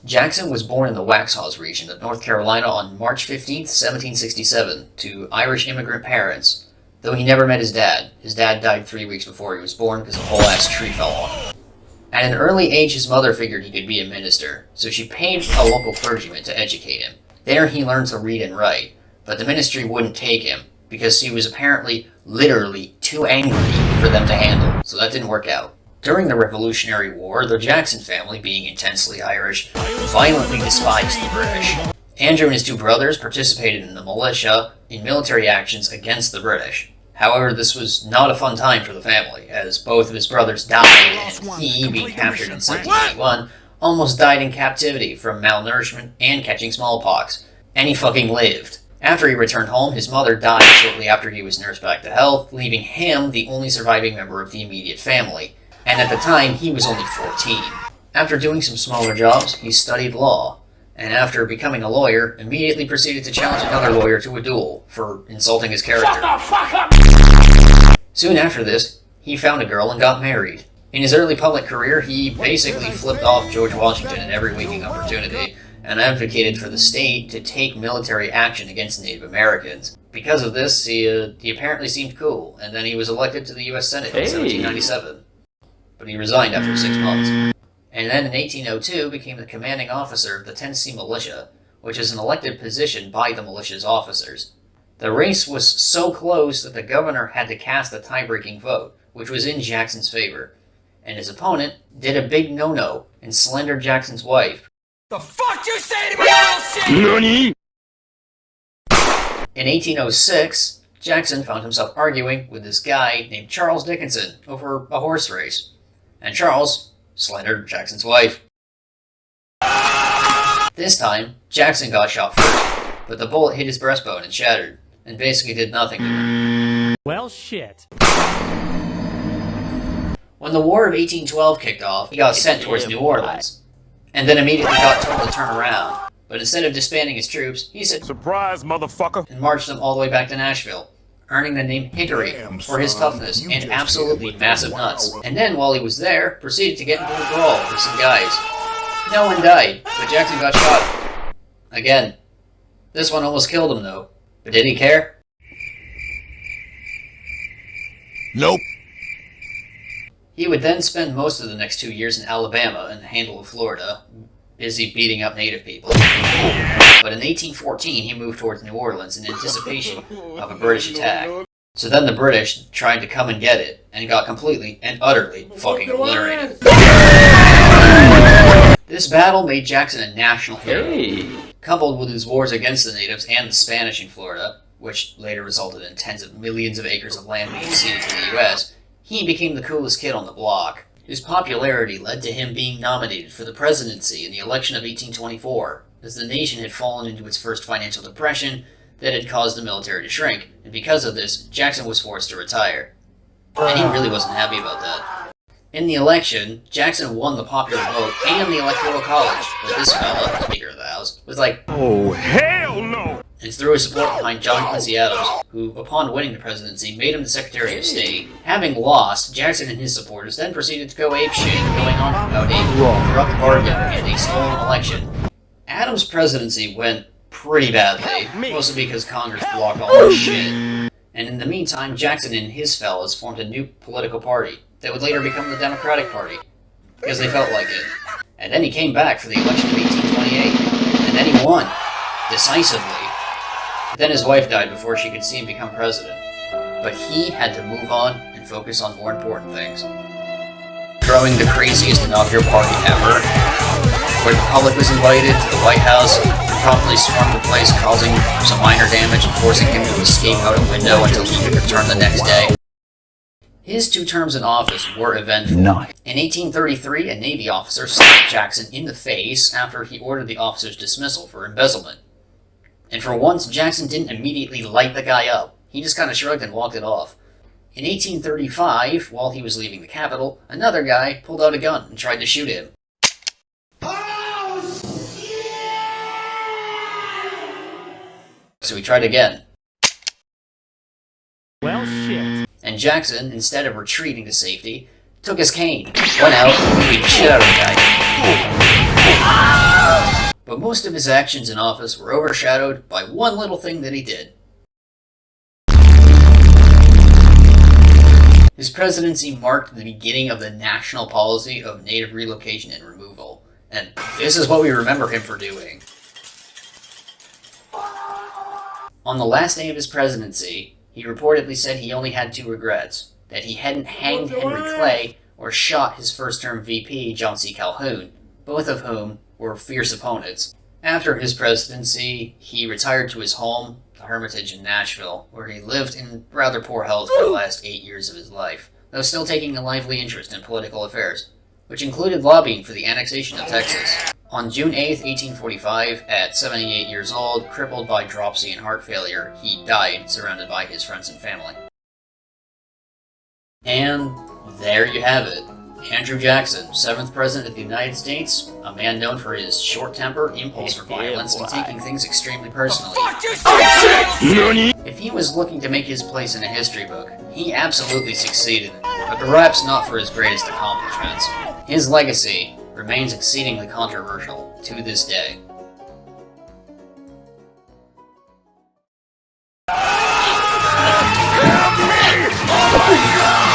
Jackson was born in the Waxhaws region of North Carolina on March 15, 1767, to Irish immigrant parents. Though he never met his dad died 3 weeks before he was born because a whole-ass tree fell on him. At an early age, his mother figured he could be a minister, so she paid a local clergyman to educate him. There he learned to read and write, but the ministry wouldn't take him because he was apparently, literally, too angry for them to handle, so that didn't work out. During the Revolutionary War, the Jackson family, being intensely Irish, violently despised the British. Andrew and his 2 brothers participated in the militia in military actions against the British. However, this was not a fun time for the family, as both of his brothers died, and he, being captured in 1781, almost died in captivity from malnourishment and catching smallpox. And he fucking lived. After he returned home, his mother died shortly after he was nursed back to health, leaving him the only surviving member of the immediate family. And at the time, he was only 14. After doing some smaller jobs, he studied law, and after becoming a lawyer, immediately proceeded to challenge another lawyer to a duel for insulting his character. Shut the fuck up! Soon after this, he found a girl and got married. In his early public career, he basically flipped off George Washington at every waking opportunity, and advocated for the state to take military action against Native Americans. Because of this, he apparently seemed cool, and then he was elected to the U.S. Senate in 1797. But he resigned after 6 months. And then in 1802 became the commanding officer of the Tennessee Militia, which is an elected position by the militia's officers. The race was so close that the governor had to cast a tie-breaking vote, which was in Jackson's favor. And his opponent did a big no-no and slandered Jackson's wife. The fuck you say to me, little shit?! NANI?! In 1806, Jackson found himself arguing with this guy named Charles Dickinson over a horse race. And Charles slandered Jackson's wife. This time, Jackson got shot first, but the bullet hit his breastbone and shattered, and basically did nothing to him. Well, shit. When the War of 1812 kicked off, he got sent towards New Orleans, and then immediately got told to turn around. But instead of disbanding his troops, he said, "Surprise, motherfucker," and marched them all the way back to Nashville, earning the name Hickory for his toughness and absolutely massive nuts. And then, while he was there, proceeded to get into a brawl with some guys. No one died, but Jackson got shot. Again. This one almost killed him, though. But did he care? Nope. He would then spend most of the next 2 years in Alabama and the handle of Florida, busy beating up native people. But in 1814, he moved towards New Orleans in anticipation of a British attack. So then the British tried to come and get it, and got completely and utterly fucking obliterated. This battle made Jackson a national hero. Coupled with his wars against the natives and the Spanish in Florida, which later resulted in tens of millions of acres of land being ceded to the U.S., he became the coolest kid on the block. His popularity led to him being nominated for the presidency in the election of 1824, as the nation had fallen into its first financial depression that had caused the military to shrink, and because of this, Jackson was forced to retire. And he really wasn't happy about that. In the election, Jackson won the popular vote and the Electoral College, but this fella, Speaker of the House, was like, "Oh, hell no!" and threw his support behind John Quincy Adams, who, upon winning the presidency, made him the Secretary of State. Having lost, Jackson and his supporters then proceeded to go apeshit, going on about a corrupt bargain and a stolen election. Adams' presidency went pretty badly, mostly because Congress blocked all his shit. And in the meantime, Jackson and his fellas formed a new political party that would later become the Democratic Party, because they felt like it. And then he came back for the election of 1828, and then he won, decisively. But then his wife died before she could see him become president. But he had to move on and focus on more important things. Throwing the craziest inaugural party ever, where the public was invited to the White House, and promptly swarmed the place, causing some minor damage and forcing him to escape out a window until he could return the next day. His 2 terms in office were eventful. In 1833, a Navy officer slapped Jackson in the face after he ordered the officer's dismissal for embezzlement. And for once, Jackson didn't immediately light the guy up. He just kind of shrugged and walked it off. In 1835, while he was leaving the capital, another guy pulled out a gun and tried to shoot him. So he tried again. Well, shit. And Jackson, instead of retreating to safety, took his cane, went out, and beat the shit out of the guy. But most of his actions in office were overshadowed by one little thing that he did. His presidency marked the beginning of the national policy of native relocation and removal, and this is what we remember him for doing. On the last day of his presidency, he reportedly said he only had 2 regrets: that he hadn't hanged Henry Clay or shot his first-term VP, John C. Calhoun, both of whom were fierce opponents. After his presidency, he retired to his home, the Hermitage in Nashville, where he lived in rather poor health for the last 8 years of his life, though still taking a lively interest in political affairs, which included lobbying for the annexation of Texas. On June 8, 1845, at 78 years old, crippled by dropsy and heart failure, he died surrounded by his friends and family. And there you have it. Andrew Jackson, 7th President of the United States, a man known for his short temper, impulse for violence, and taking things extremely personally. If he was looking to make his place in a history book, he absolutely succeeded, but perhaps not for his greatest accomplishments. His legacy remains exceedingly controversial to this day. Help me!